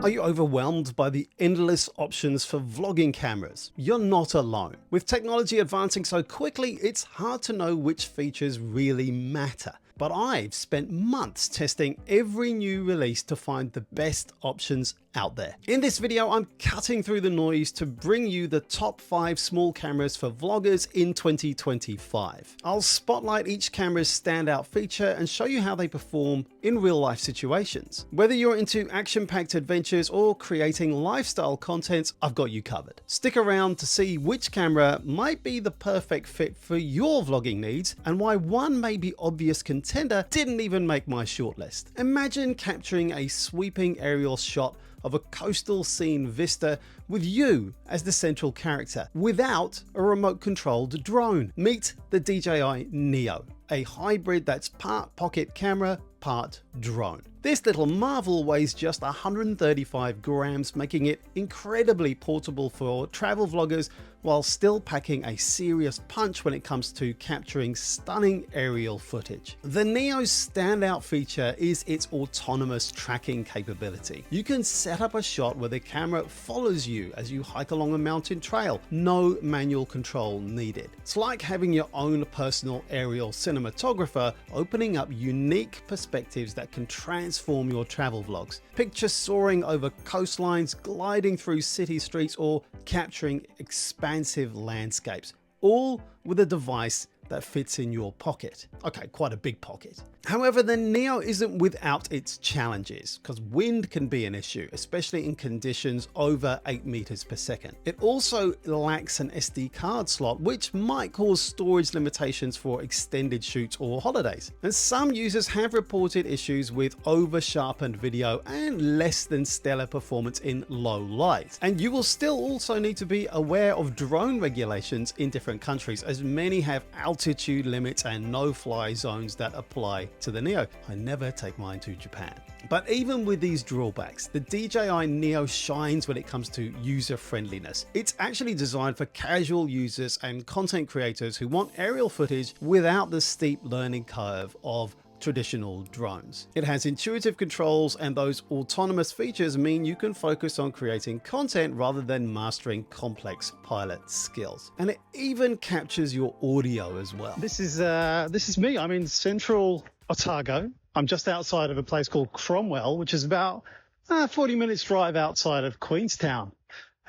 Are you overwhelmed by the endless options for vlogging cameras? You're not alone. With technology advancing so quickly, it's hard to know which features really matter. But I've spent months testing every new release to find the best options out there. In this video, I'm cutting through the noise to bring you the top 5 small cameras for vloggers in 2025. I'll spotlight each camera's standout feature and show you how they perform in real life situations. Whether you're into action-packed adventures or creating lifestyle content, I've got you covered. Stick around to see which camera might be the perfect fit for your vlogging needs and why one maybe obvious contender didn't even make my shortlist. Imagine capturing a sweeping aerial shot of a coastal scene vista with you as the central character without a remote controlled drone. Meet the DJI Neo, a hybrid that's part pocket camera, part drone. This little marvel weighs just 135 grams, making it incredibly portable for travel vloggers while still packing a serious punch when it comes to capturing stunning aerial footage. The Neo's standout feature is its autonomous tracking capability. You can set up a shot where the camera follows you as you hike along a mountain trail. No manual control needed. It's like having your own personal aerial cinematographer, opening up unique perspectives that can transform your travel vlogs. Picture soaring over coastlines, gliding through city streets, or capturing expansive landscapes, all with a device that fits in your pocket. Okay, quite a big pocket. However, the Neo isn't without its challenges, because wind can be an issue, especially in conditions over 8 meters per second. It also lacks an SD card slot, which might cause storage limitations for extended shoots or holidays. And some users have reported issues with over-sharpened video and less than stellar performance in low light. And you will still also need to be aware of drone regulations in different countries, as many have altitude limits and no-fly zones that apply to the Neo. I never take mine to Japan. But even with these drawbacks, the DJI Neo shines when it comes to user friendliness. It's actually designed for casual users and content creators who want aerial footage without the steep learning curve of traditional drones. It has intuitive controls, and those autonomous features mean you can focus on creating content rather than mastering complex pilot skills. And it even captures your audio as well. This is me. I'm in central Otago. I'm just outside of a place called Cromwell, which is about 40 minutes drive outside of Queenstown.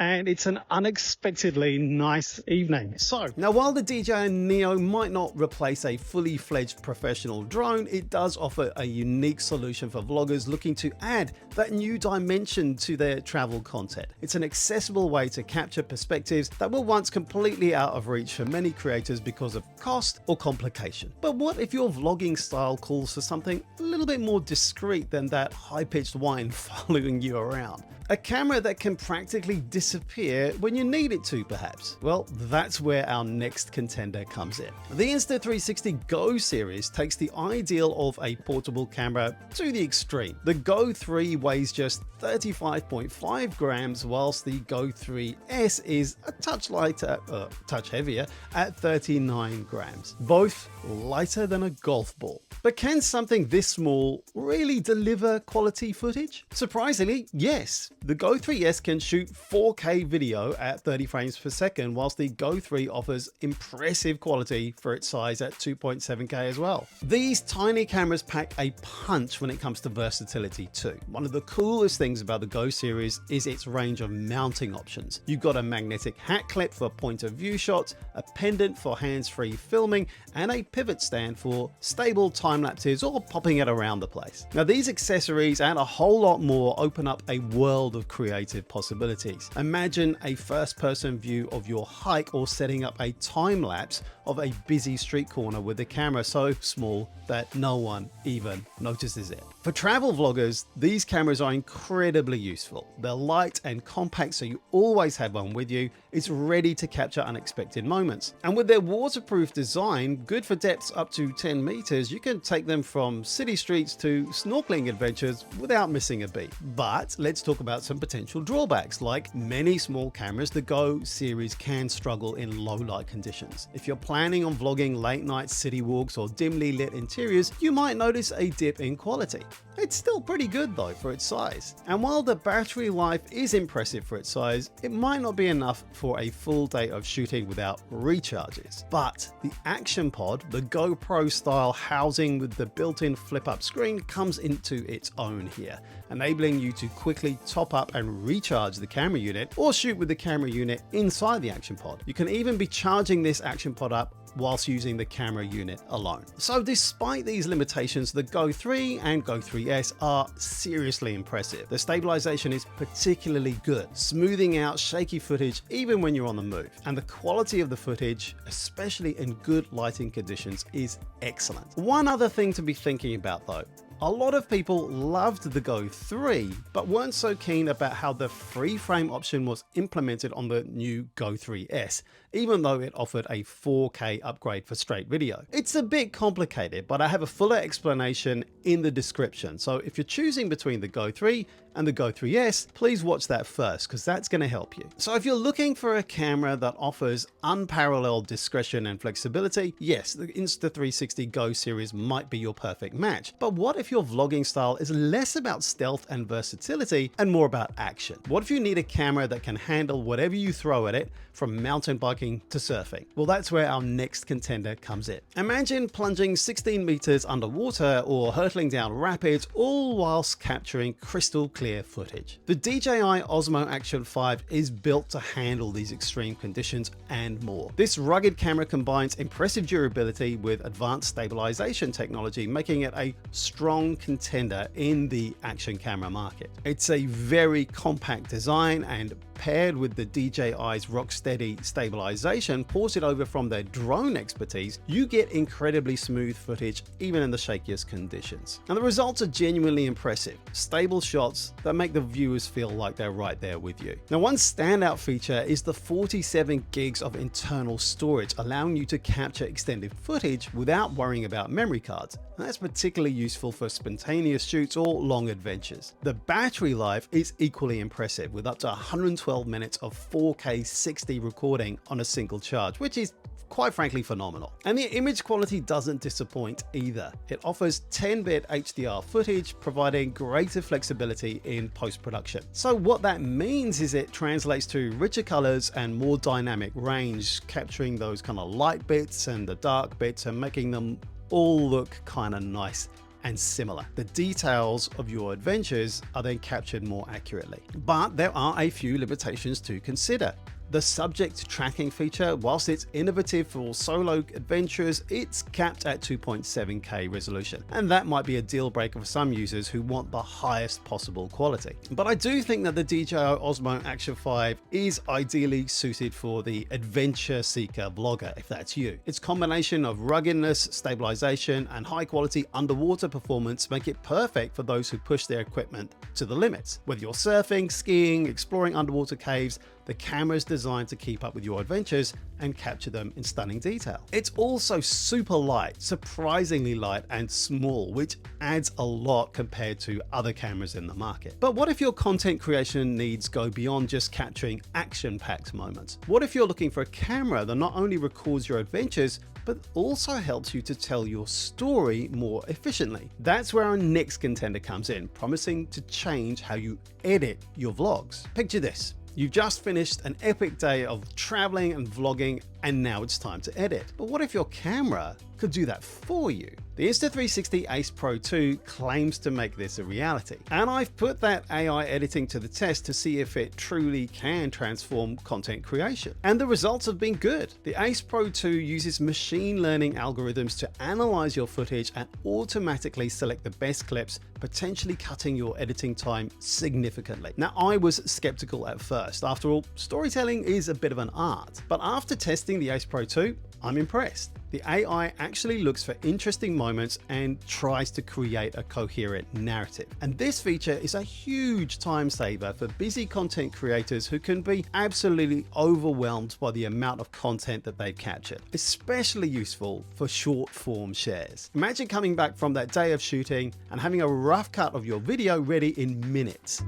And it's an unexpectedly nice evening. So now, while the DJI Neo might not replace a fully fledged professional drone, it does offer a unique solution for vloggers looking to add that new dimension to their travel content. It's an accessible way to capture perspectives that were once completely out of reach for many creators because of cost or complication. But what if your vlogging style calls for something a little bit more discreet than that high-pitched whine following you around? A camera that can practically disappear when you need it to, perhaps? Well, that's where our next contender comes in. The Insta360 Go series takes the ideal of a portable camera to the extreme. The Go 3 weighs just 35.5 grams, whilst the Go 3S is a touch lighter, touch heavier at 39 grams. Both lighter than a golf ball. But can something this small really deliver quality footage? Surprisingly, yes. The Go 3S can shoot 4K video at 30 frames per second, whilst the Go 3 offers impressive quality for its size at 2.7K as well. These tiny cameras pack a punch when it comes to versatility too. One of the coolest things about the Go series is its range of mounting options. You've got a magnetic hat clip for point of view shots, a pendant for hands-free filming, and a pivot stand for stable time lapses or popping it around the place. Now, these accessories and a whole lot more open up a world of creative possibilities. Imagine a first-person view of your hike, or setting up a time lapse of a busy street corner with a camera so small that no one even notices it. For travel vloggers, these cameras are incredibly useful. They're light and compact, so you always have one with you. It's ready to capture unexpected moments. And with their waterproof design, good for depths up to 10 meters, you can take them from city streets to snorkeling adventures without missing a beat. But let's talk about some potential drawbacks. Like many small cameras, the Go series can struggle in low light conditions. If you're planning on vlogging late night city walks or dimly lit interiors, you might notice a dip in quality. It's still pretty good though for its size. And while the battery life is impressive for its size, it might not be enough for a full day of shooting without recharges. But the Action Pod, the GoPro style housing with the built-in flip-up screen, comes into its own here, enabling you to quickly top up and recharge the camera unit or shoot with the camera unit inside the Action Pod. You can even be charging this Action Pod up whilst using the camera unit alone. So despite these limitations, the Go 3 and Go 3S are seriously impressive. The stabilization is particularly good, smoothing out shaky footage even when you're on the move. And the quality of the footage, especially in good lighting conditions, is excellent. One other thing to be thinking about though, a lot of people loved the Go 3, but weren't so keen about how the free frame option was implemented on the new Go 3S, even though it offered a 4K upgrade for straight video. It's a bit complicated, but I have a fuller explanation in the description. So if you're choosing between the Go 3 and the Go 3S, please watch that first because that's going to help you. So if you're looking for a camera that offers unparalleled discretion and flexibility, yes, the Insta360 Go series might be your perfect match. But what if your vlogging style is less about stealth and versatility and more about action? What if you need a camera that can handle whatever you throw at it, from mountain biking to surfing? Well, that's where our next contender comes in. Imagine plunging 16 meters underwater or hurtling down rapids, all whilst capturing crystal clear footage. The DJI Osmo Action 5 is built to handle these extreme conditions and more. This rugged camera combines impressive durability with advanced stabilization technology, making it a strong contender in the action camera market. It's a very compact design, and paired with the DJI's rocksteady stabilization ported over from their drone expertise, you get incredibly smooth footage even in the shakiest conditions. And the results are genuinely impressive. Stable shots that make the viewers feel like they're right there with you. Now, one standout feature is the 47 gigs of internal storage, allowing you to capture extended footage without worrying about memory cards. And that's particularly useful for spontaneous shoots or long adventures. The battery life is equally impressive, with up to 112 minutes of 4K 60 recording on a single charge, which is quite frankly phenomenal. And the image quality doesn't disappoint either. It offers 10-bit HDR footage, providing greater flexibility in post-production. So what that means is it translates to richer colors and more dynamic range, capturing those kind of light bits and the dark bits and making them all look kind of nice and similar. The details of your adventures are then captured more accurately. But there are a few limitations to consider. The subject tracking feature, whilst it's innovative for solo adventures, it's capped at 2.7K resolution. And that might be a deal breaker for some users who want the highest possible quality. But I do think that the DJI Osmo Action 5 is ideally suited for the adventure seeker vlogger, if that's you. Its combination of ruggedness, stabilization, and high quality underwater performance make it perfect for those who push their equipment to the limits. Whether you're surfing, skiing, exploring underwater caves, the camera is designed to keep up with your adventures and capture them in stunning detail. It's also super light, surprisingly light and small, which adds a lot compared to other cameras in the market. But what if your content creation needs go beyond just capturing action-packed moments? What if you're looking for a camera that not only records your adventures, but also helps you to tell your story more efficiently? That's where our next contender comes in, promising to change how you edit your vlogs. Picture this. You've just finished an epic day of traveling and vlogging, and now it's time to edit. But what if your camera could do that for you? The Insta360 Ace Pro 2 claims to make this a reality. And I've put that AI editing to the test to see if it truly can transform content creation. And the results have been good. The Ace Pro 2 uses machine learning algorithms to analyze your footage and automatically select the best clips, potentially cutting your editing time significantly. Now, I was skeptical at first. After all, storytelling is a bit of an art. But after testing the Ace Pro 2, I'm impressed. The AI actually looks for interesting moments and tries to create a coherent narrative. And this feature is a huge time saver for busy content creators who can be absolutely overwhelmed by the amount of content that they've captured. Especially useful for short form shares. Imagine coming back from that day of shooting and having a rough cut of your video ready in minutes.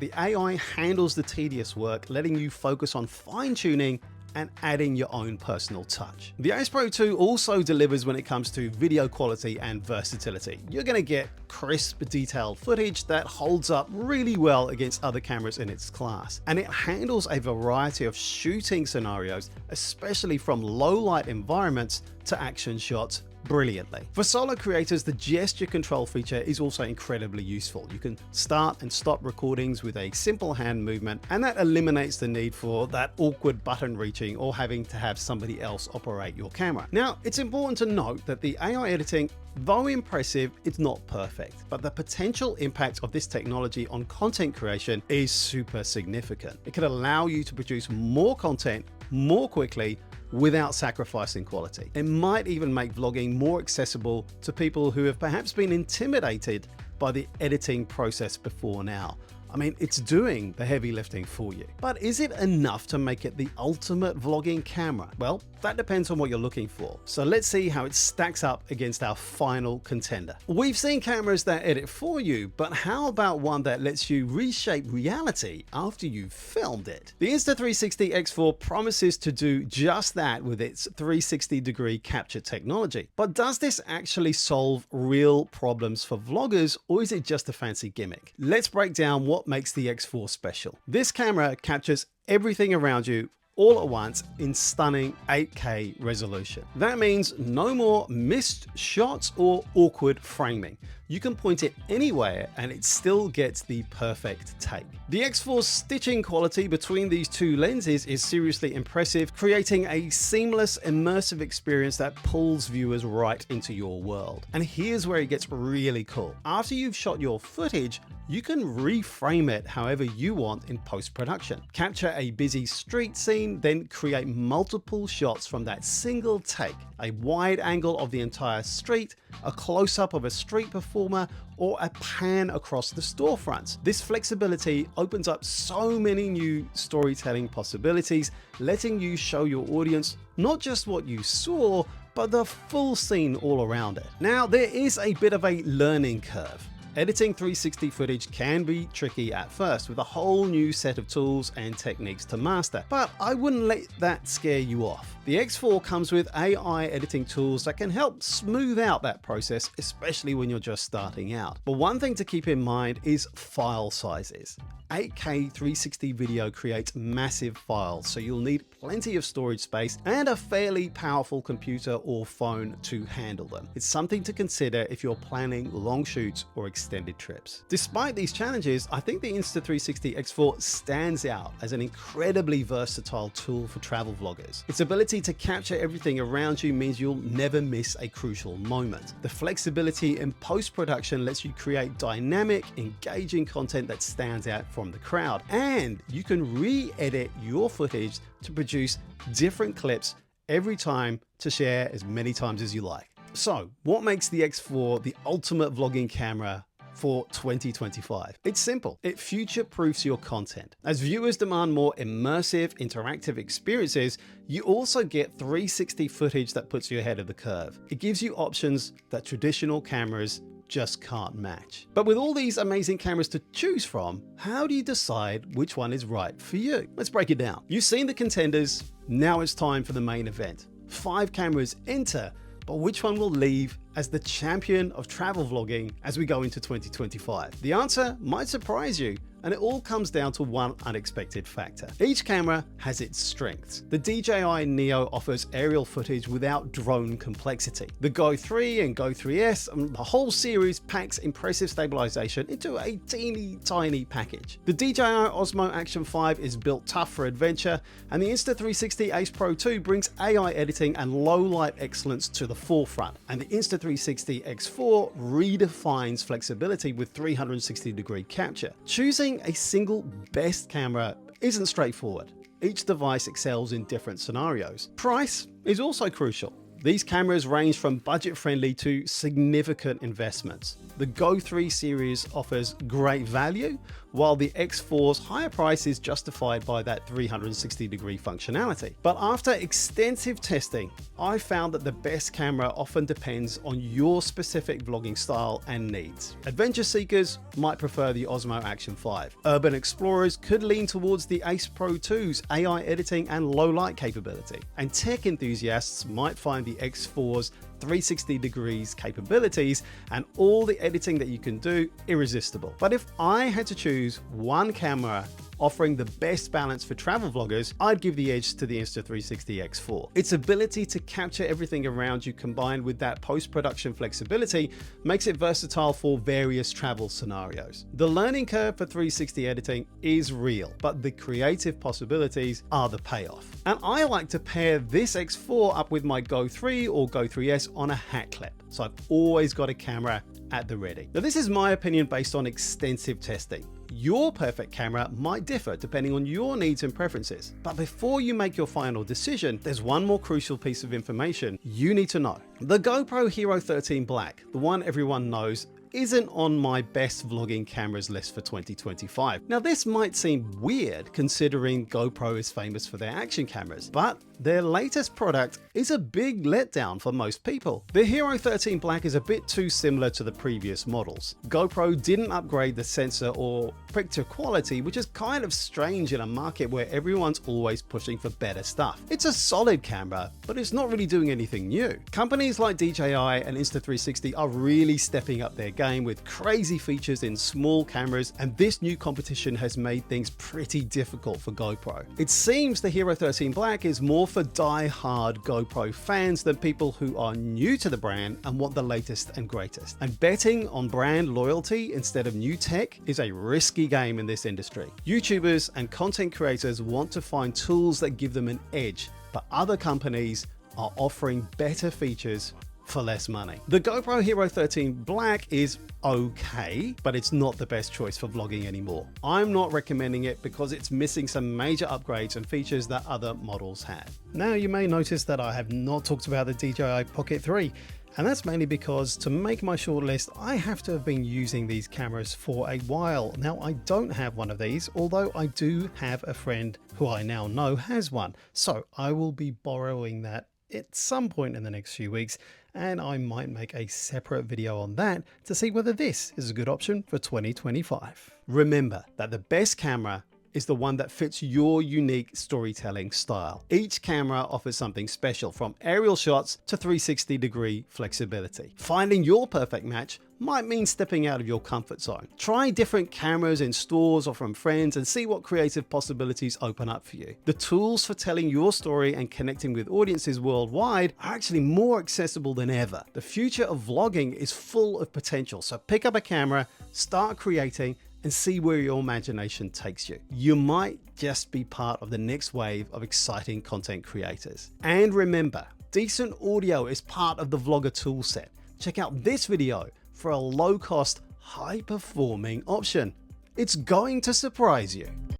the AI handles the tedious work, letting you focus on fine-tuning and adding your own personal touch. The Ace Pro 2 also delivers when it comes to video quality and versatility. You're going to get crisp, detailed footage that holds up really well against other cameras in its class. And it handles a variety of shooting scenarios, especially from low light environments to action shots, brilliantly. For solo creators, the gesture control feature is also incredibly useful. You can start and stop recordings with a simple hand movement, and that eliminates the need for that awkward button reaching or having to have somebody else operate your camera. Now, it's important to note that the AI editing, though impressive, it's not perfect, but the potential impact of this technology on content creation is super significant. It can allow you to produce more content more quickly without sacrificing quality. It might even make vlogging more accessible to people who have perhaps been intimidated by the editing process before now. I mean, it's doing the heavy lifting for you. But is it enough to make it the ultimate vlogging camera? Well, that depends on what you're looking for. So let's see how it stacks up against our final contender. We've seen cameras that edit for you, but how about one that lets you reshape reality after you've filmed it? The Insta360 X4 promises to do just that with its 360-degree capture technology. But does this actually solve real problems for vloggers, or is it just a fancy gimmick? Let's break down what makes the X4 special. This camera captures everything around you all at once in stunning 8K resolution. That means no more missed shots or awkward framing. You can point it anywhere and it still gets the perfect take. The X4's stitching quality between these two lenses is seriously impressive, creating a seamless, immersive experience that pulls viewers right into your world. And here's where it gets really cool. After you've shot your footage, you can reframe it however you want in post-production. Capture a busy street scene, then create multiple shots from that single take. A wide angle of the entire street, a close-up of a street performer, or a pan across the storefronts. This flexibility opens up so many new storytelling possibilities, letting you show your audience not just what you saw, but the full scene all around it. Now, there is a bit of a learning curve. Editing 360 footage can be tricky at first with a whole new set of tools and techniques to master, but I wouldn't let that scare you off. The X4 comes with AI editing tools that can help smooth out that process, especially when you're just starting out. But one thing to keep in mind is file sizes. 8K 360 video creates massive files, so you'll need plenty of storage space and a fairly powerful computer or phone to handle them. It's something to consider if you're planning long shoots or extended trips. Despite these challenges, I think the Insta360 X4 stands out as an incredibly versatile tool for travel vloggers. Its ability to capture everything around you means you'll never miss a crucial moment. The flexibility in post-production lets you create dynamic, engaging content that stands out from the crowd, and you can re-edit your footage to produce different clips every time to share as many times as you like. So what makes the X4 the ultimate vlogging camera for 2025? It's simple. It future-proofs your content. As viewers demand more immersive, interactive experiences, you also get 360 footage that puts you ahead of the curve. It gives you options that traditional cameras just can't match. But with all these amazing cameras to choose from, how do you decide which one is right for you? Let's break it down. You've seen the contenders, now it's time for the main event. 5 cameras enter, but which one will leave as the champion of travel vlogging as we go into 2025? The answer might surprise you, and it all comes down to one unexpected factor. Each camera has its strengths. The DJI Neo offers aerial footage without drone complexity. The Go 3 and Go 3S, and the whole series packs impressive stabilization into a teeny tiny package. The DJI Osmo Action 5 is built tough for adventure, and the Insta360 Ace Pro 2 brings AI editing and low light excellence to the forefront. And the Insta360 X4 redefines flexibility with 360-degree capture. Choosing a single best camera isn't straightforward. Each device excels in different scenarios. Price is also crucial. These cameras range from budget-friendly to significant investments. The Go 3 series offers great value, while the X4's higher price is justified by that 360-degree functionality. But after extensive testing, I found that the best camera often depends on your specific vlogging style and needs. Adventure seekers might prefer the Osmo Action 5. Urban explorers could lean towards the Ace Pro 2's AI editing and low light capability. And tech enthusiasts might find the X4's 360 degrees capabilities and all the editing that you can do irresistible. But if I had to choose one camera offering the best balance for travel vloggers, I'd give the edge to the Insta360 X4. Its ability to capture everything around you combined with that post-production flexibility makes it versatile for various travel scenarios. The learning curve for 360 editing is real, but the creative possibilities are the payoff. And I like to pair this X4 up with my Go 3 or Go 3S on a hat clip, so I've always got a camera at the ready. Now this is my opinion based on extensive testing. Your perfect camera might differ depending on your needs and preferences. But before you make your final decision, there's one more crucial piece of information you need to know. The GoPro Hero 13 Black, the one everyone knows, isn't on my best vlogging cameras list for 2025. Now this might seem weird considering GoPro is famous for their action cameras, but their latest product is a big letdown for most people. The Hero 13 Black is a bit too similar to the previous models. GoPro didn't upgrade the sensor or picture quality, which is kind of strange in a market where everyone's always pushing for better stuff. It's a solid camera, but it's not really doing anything new. Companies like DJI and Insta360 are really stepping up their game with crazy features in small cameras, and this new competition has made things pretty difficult for GoPro. It seems the Hero 13 Black is more for die-hard GoPro fans than people who are new to the brand and want the latest and greatest. And betting on brand loyalty instead of new tech is a risky game in this industry. YouTubers and content creators want to find tools that give them an edge, but other companies are offering better features for less money. The GoPro Hero 13 Black is okay, but it's not the best choice for vlogging anymore. I'm not recommending it because it's missing some major upgrades and features that other models had. Now you may notice that I have not talked about the DJI Pocket 3. And that's mainly because to make my shortlist, I have to have been using these cameras for a while. Now, I don't have one of these, although I do have a friend who I now know has one. So I will be borrowing that at some point in the next few weeks, and I might make a separate video on that to see whether this is a good option for 2025. Remember that the best camera is the one that fits your unique storytelling style. Each camera offers something special, from aerial shots to 360-degree flexibility. Finding your perfect match might mean stepping out of your comfort zone. Try different cameras in stores or from friends and see what creative possibilities open up for you. The tools for telling your story and connecting with audiences worldwide are actually more accessible than ever. The future of vlogging is full of potential, so pick up a camera, start creating, and see where your imagination takes you. You might just be part of the next wave of exciting content creators. And remember, decent audio is part of the vlogger toolset. Check out this video for a low-cost, high-performing option. It's going to surprise you.